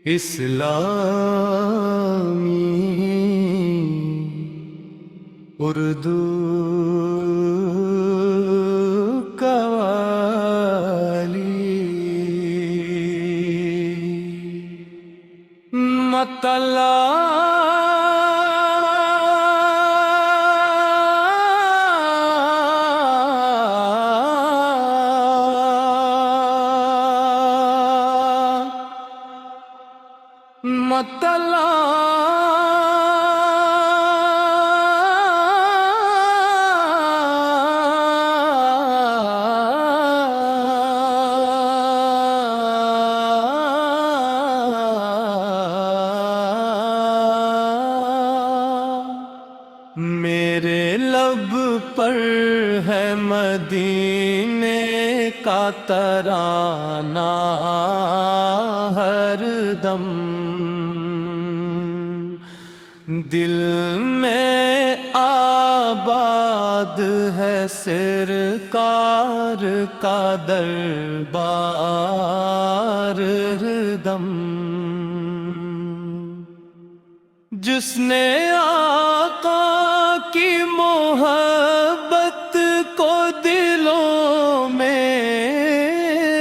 اسلامی اردو قوالی میرے لب پر ہے مدینے کا ترانہ ہر دم، دل میں آباد ہے سرکار کا دربار دم، جس نے آقا کی محبت کو دلوں میں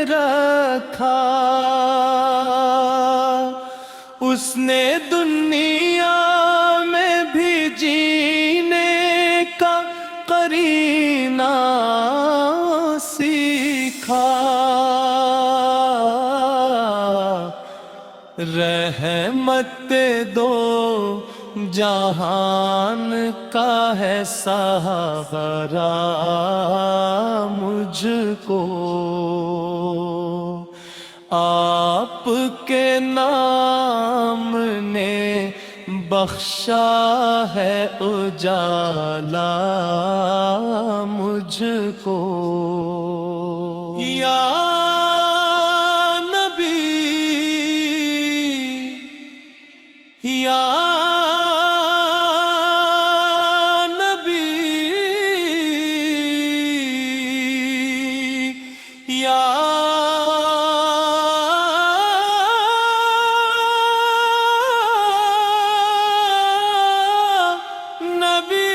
رکھا، اس نے دنیا میں بھی جینے کا قرینہ سیکھا، رحمت دو جہان کا ہے سہارا مجھ کو، آپ کے نام نے بخشا ہے اجالا مجھ کو، یا یا نبی یا نبی،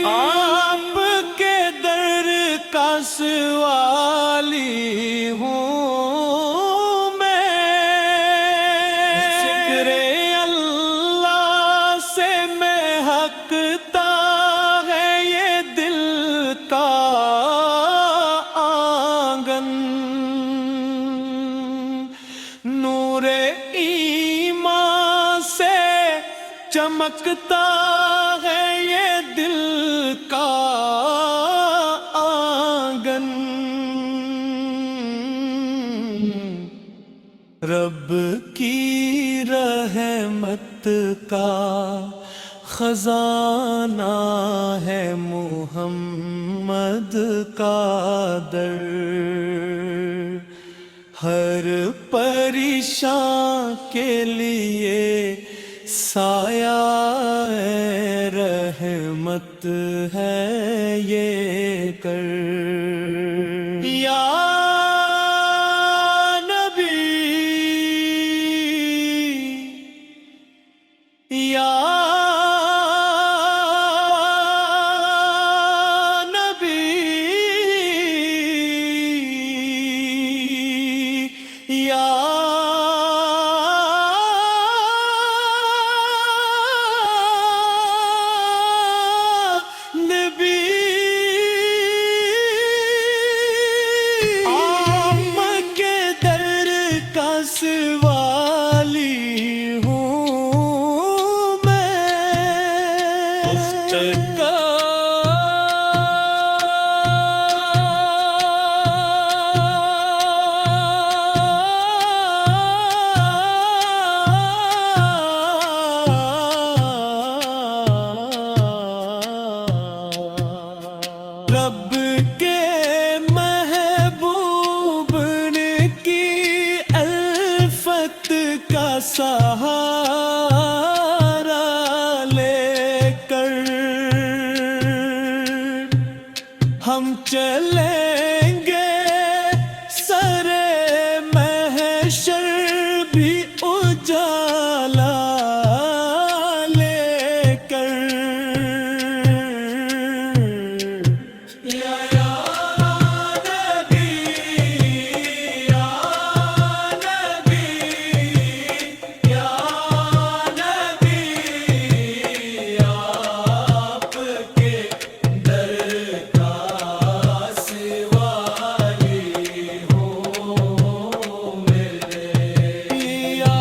آپ کے در کا سوالی ہوں، نور ایمان سے چمکتا ہے یہ دل کا آنگن، رب کی رحمت کا خزانہ ہے محمد کا در، ہر پریشان کے لیے سایہ رحمت ہے یہ کر، یا نبی یا رب کے محبوب نے کی الفت کا سہارا لے کر ہم چلیں گے سرے محشر بھی اجالا لے کر یا نبی یا نبی یا نبی آپ کے در کا سوالی ہوں میرے یا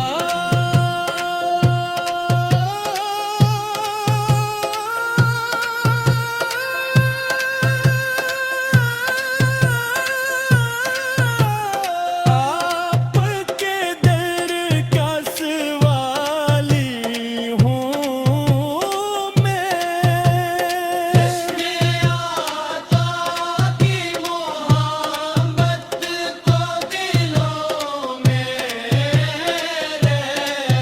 آپ کے در کا سوالی ہوں میں آقا کی محبت کو دلوں میں رہا اس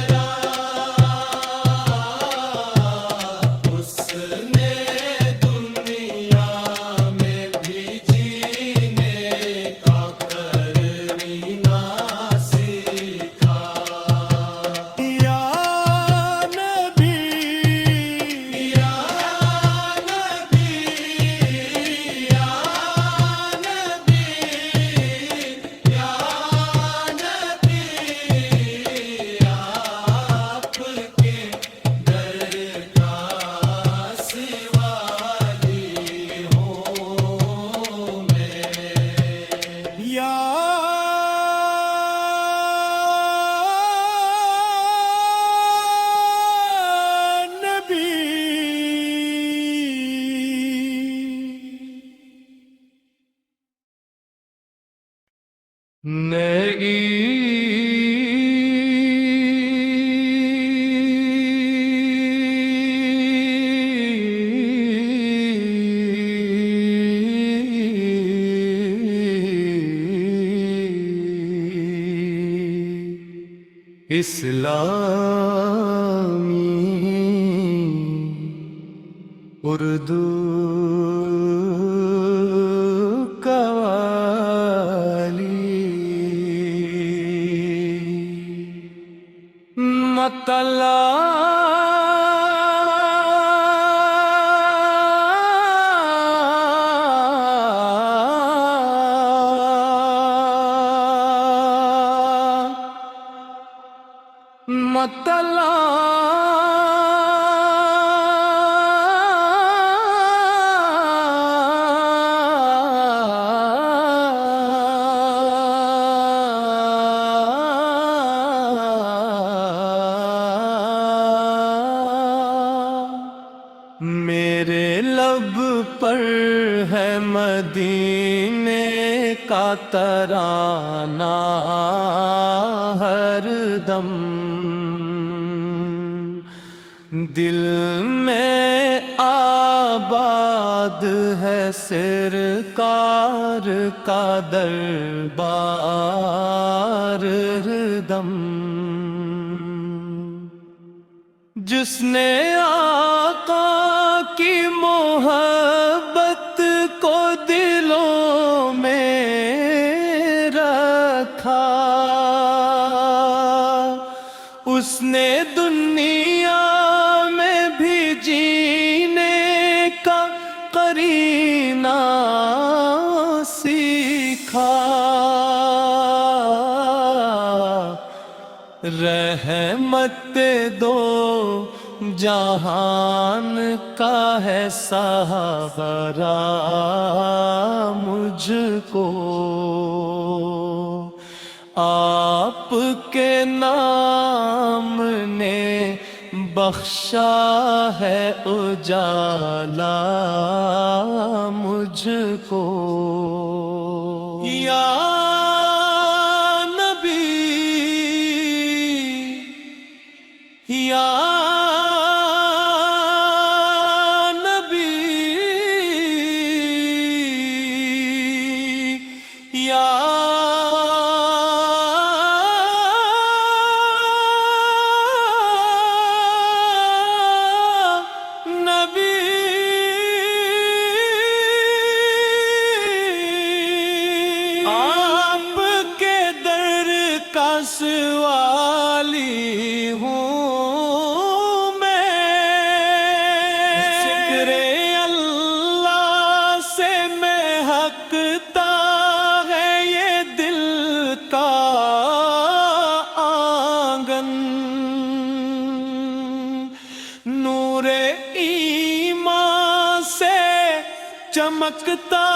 نے دنیا میں بھی جینے کا کرنا سیکھا یا نبی یا نبی یا نبی یا نبی آپ کے در کا سوالی ہوں میں یا نبی اسلامی اردو قوالی میرے لب پر ہے مدینے کا ترانہ ہر دم دل میں آباد ہے سرکار کا دربار دم جس نے آقا کی محبت کو دلوں میں رکھا اس نے دنیا میں بھی جینے کا قرینہ سیکھا رحمت دو جہان کا ہے سہارا مجھ کو آپ کے نام نے بخشا ہے اجالا مجھ کو یا یا نبی سوالی ہوں میں، ذکر اللہ سے مہکتا ہے یہ دل کا آنگن، نور ایمان سے چمکتا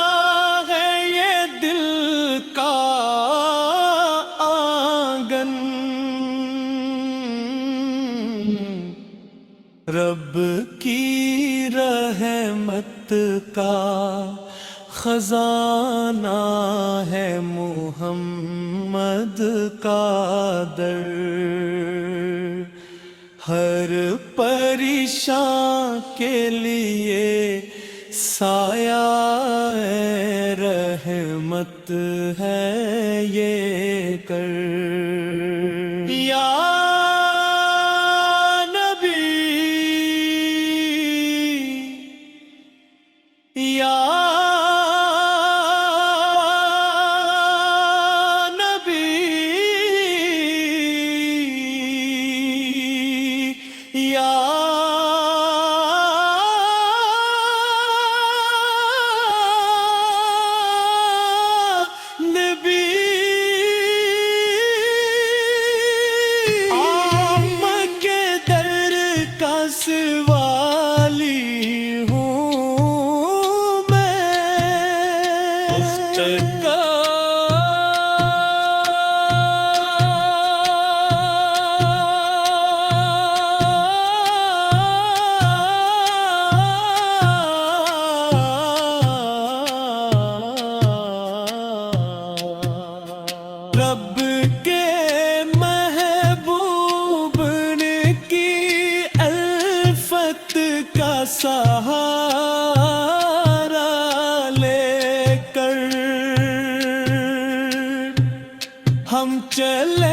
ہے یہ دل کا آنگن، رب کی رحمت کا خزانہ ہے محمد کا در، ہر پریشان کے لیے سایہ رحمت ہے یہ کر، یا نبی یا نبی یا سوالی ہوں میں، رب کے محبوب نے کی الفت کا سہارا لے کر ہم چلے